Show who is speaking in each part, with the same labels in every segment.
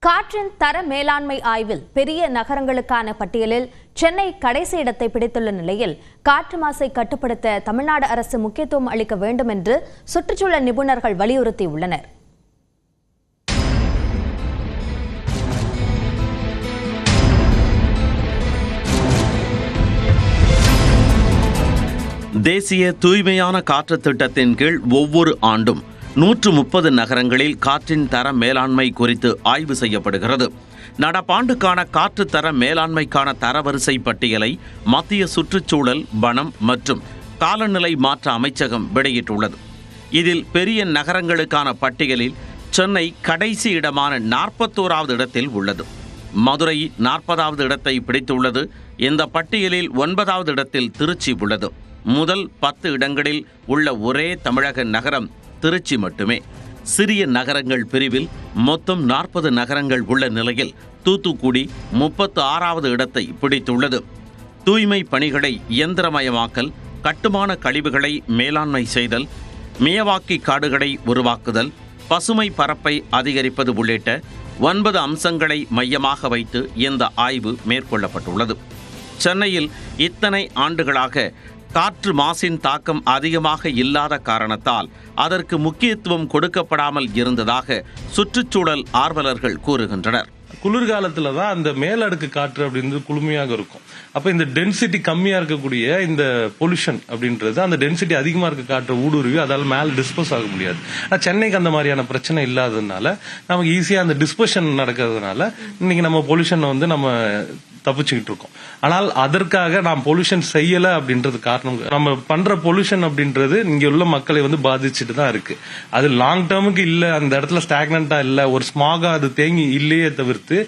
Speaker 1: காற்றின் தர மேலாண்மை ஆய்வில் பெரிய நகரங்களுக்கான பட்டியலில் சென்னை கடைசி இடத்தை பிடித்துள்ள நிலையில் காற்று மாசை கட்டுப்படுத்த தமிழ்நாடு அரசு முக்கியத்துவம் அளிக்க வேண்டும் என்று சுற்றுச்சூழல் நிபுணர்கள் வலியுறுத்தியுள்ளனர்.
Speaker 2: தேசிய தூய்மையான காற்று திட்டத்தின் கீழ் ஒவ்வொரு ஆண்டும் 130 நகரங்களில் காற்றின் தர மேலாண்மை குறித்து ஆய்வு செய்யப்படுகிறது. நடப்பாண்டுக்கான காற்று தர மேலாண்மைக்கான தரவரிசை பட்டியலை மத்திய சுற்றுச்சூழல், வனம் மற்றும் காலநிலை மாற்ற அமைச்சகம் வெளியிட்டுள்ளது. இதில் பெரிய நகரங்களுக்கான பட்டியலில் சென்னை கடைசி இடமான 41வது இடத்தில் உள்ளது. மதுரை 40வது இடத்தை பிடித்துள்ளது. இந்த பட்டியலில் 9வது இடத்தில் திருச்சி உள்ளது. முதல் 10 இடங்களில் உள்ள ஒரே தமிழக நகரம் திருச்சி மட்டுமே. சிறிய நகரங்கள் பிரிவில் மொத்தம் 40 நகரங்கள் உள்ள நிலையில் தூத்துக்குடி 36வது இடத்தை பிடித்துள்ளது. தூய்மை பணிகளை இயந்திரமயமாக்கல், கட்டுமான கழிவுகளை மேலாண்மை செய்தல், மியவாக்கி காடுகளை உருவாக்குதல், பசுமை பரப்பை அதிகரிப்பது உள்ளிட்ட 9 அம்சங்களை மையமாக வைத்து இந்த ஆய்வு மேற்கொள்ளப்பட்டுள்ளது. சென்னையில் இத்தனை ஆண்டுகளாக காற்று மாசின் தாக்கம் அதிகமாக இல்லாத காரணத்தால் அதற்கு முக்கியத்துவம் கொடுக்கப்படாமல் இருந்ததாக சுற்றுச்சூழல் ஆர்வலர்கள் கூறுகின்றனர்.
Speaker 3: குளிர்காலத்துல தான் அந்த மேலடுக்கு காற்று அப்படின்றது குளுமையாக இருக்கும். அப்ப இந்த டென்சிட்டி கம்மியா இருக்கக்கூடிய இந்த பொல்யூஷன் அப்படின்றது அந்த டென்சிட்டி அதிகமா இருக்க காற்று ஊடுருவி அதால மேல டிஸ்போஸ் ஆக முடியாது. ஆனா சென்னைக்கு அந்த மாதிரியான பிரச்சனை இல்லாததுனால நமக்கு ஈஸியா அந்த டிஸ்போஷன் நடக்கிறதுனால இன்னைக்கு நம்ம பொல்யூஷன் நம்ம தப்பிச்சுக்கிட்டு இருக்கோம். ஆனால் அதற்காக நாம் பொல்யூஷன் செய்யல அப்படின்றது காரணம். நம்ம பண்ற பொல்யூஷன் அப்படின்றது இங்க உள்ள மக்களை பாதிச்சுட்டு தான் இருக்கு. அது லாங் டேர்முக்கு இல்ல, அந்த இடத்துல ஸ்டாக்னண்டா இல்ல, ஒரு ஸ்மாகா அது தேங்கி இல்லையே தவிர்த்து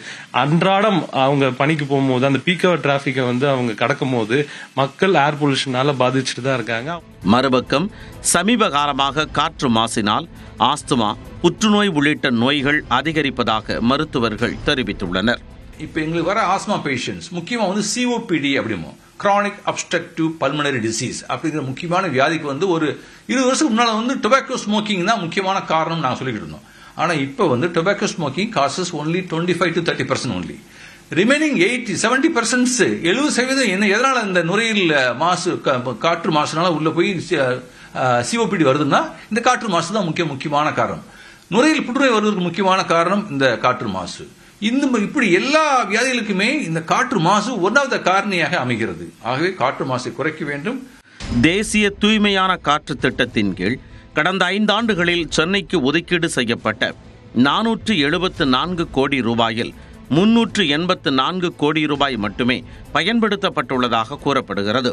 Speaker 3: அன்றாடம் அவங்க பணிக்கு போகும்போது அந்த பீக் அவர் டிராபிக்கை அவங்க கடக்கும் போது மக்கள் ஏர் பொல்யூஷனால பாதிச்சுட்டு தான் இருக்காங்க.
Speaker 2: மறுபக்கம் சமீப காலமாக காற்று மாசினால் ஆஸ்துமா, புற்றுநோய் உள்ளிட்ட நோய்கள் அதிகரிப்பதாக மருத்துவர்கள் தெரிவித்துள்ளனர்.
Speaker 4: இப்போ எங்களுக்கு வர ஆஸ்மா பேஷண்ட்ஸ் முக்கியமாக COPD அப்படிமோ, கிரானிக் அப்ஸ்ட்ரக்டிவ் பல்மனரி டிசீஸ் அப்படிங்கிற முக்கியமான வியாதிக்கு ஒரு 20 வருஷத்துக்கு முன்னால் டொபாக்கோ ஸ்மோக்கிங் தான் முக்கியமான காரணம் நாங்கள் சொல்லிக்கிட்டு இருந்தோம். ஆனால் இப்போ tobacco smoking causes only 25 to 30% only. Remaining 70% 70% என்ன எதனால இந்த நுரையீரல் மாசு, காற்று மாசுனால உள்ள போய் COPD வருதுன்னா இந்த காற்று மாசு தான் முக்கியமான காரணம். நுரையீரல் புற்றுநோய் வருவதற்கு முக்கியமான காரணம் இந்த காற்று மாசு. இப்படி எல்லா வியாதிகளுக்குமே இந்த காற்று மாசு ஒன்றாவது காரணியாக அமைகிறது. ஆகவே காற்று மாசை குறைக்க வேண்டும்.
Speaker 2: தேசிய தூய்மையான காற்று திட்டத்தின் கீழ் கடந்த 5 ஆண்டுகளில் சென்னைக்கு ஒதுக்கீடு செய்யப்பட்ட 474 கோடி ரூபாயில் 384 கோடி ரூபாய் மட்டுமே பயன்படுத்தப்பட்டுள்ளதாக கூறப்படுகிறது.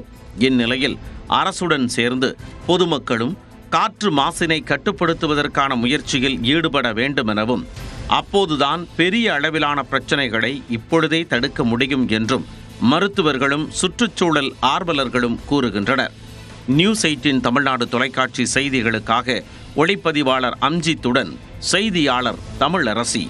Speaker 2: இந்நிலையில் அரசுடன் சேர்ந்து பொதுமக்களும் காற்று மாசினை கட்டுப்படுத்துவதற்கான முயற்சியில் ஈடுபட வேண்டும் எனவும், அப்போதுதான் பெரிய அளவிலான பிரச்சனைகளை இப்பொழுதே தடுக்க முடியும் என்றும் மருத்துவர்களும் சுற்றுச்சூழல் ஆர்வலர்களும் கூறுகின்றனர். நியூஸ் 18 தமிழ்நாடு தொலைக்காட்சி செய்திகளுக்காக ஒளிப்பதிவாளர் அம்ஜித்துடன் செய்தியாளர் தமிழரசி.